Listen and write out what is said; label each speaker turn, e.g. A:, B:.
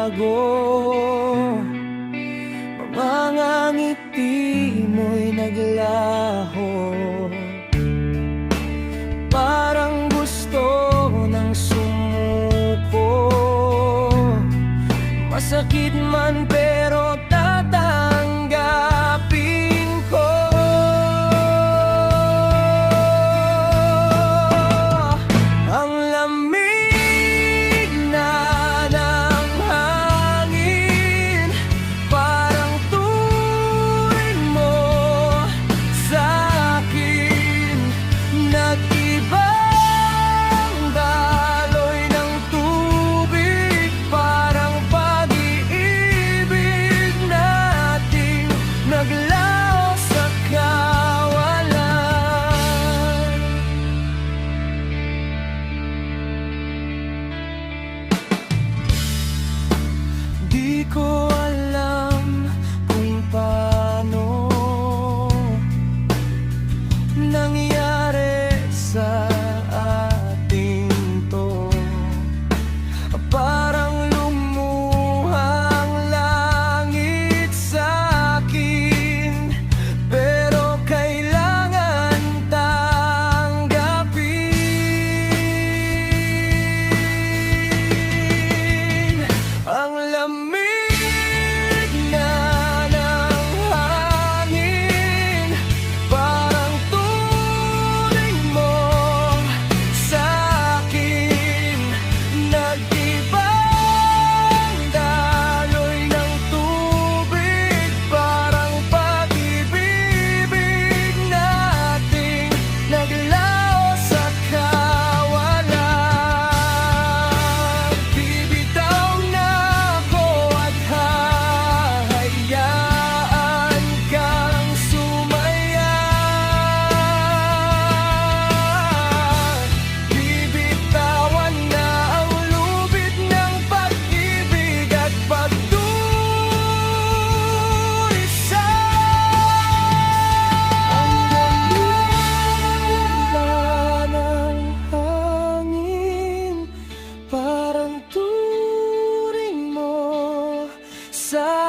A: nagbago. Mga ngiti mo'y naglaho, parang gusto ng sumuko. Masakit man pero tatanggapin ko. Ang lamig na ng hangin, parang turing mo sa akin. Nag-ibang daloy ng tubig, parang pag-iibig nating naglaho sa kawalan. Di ko alam kung paano nangyari sa ating to. Parang lumuhang langit sa akin, pero kailangan tanggapin. Ang lamig na ng hangin, parang turing mo sa akin. Nag-ibang daloy ng tubig, parang pag-ibig nating naglaho sa kawalan. Bibitaw na ako at hahayaan kang sumaya. Bibitawan na ang lubid ng pag-ibig at pagdurusa. Ang lamig na ng hangin, parang turing mo sa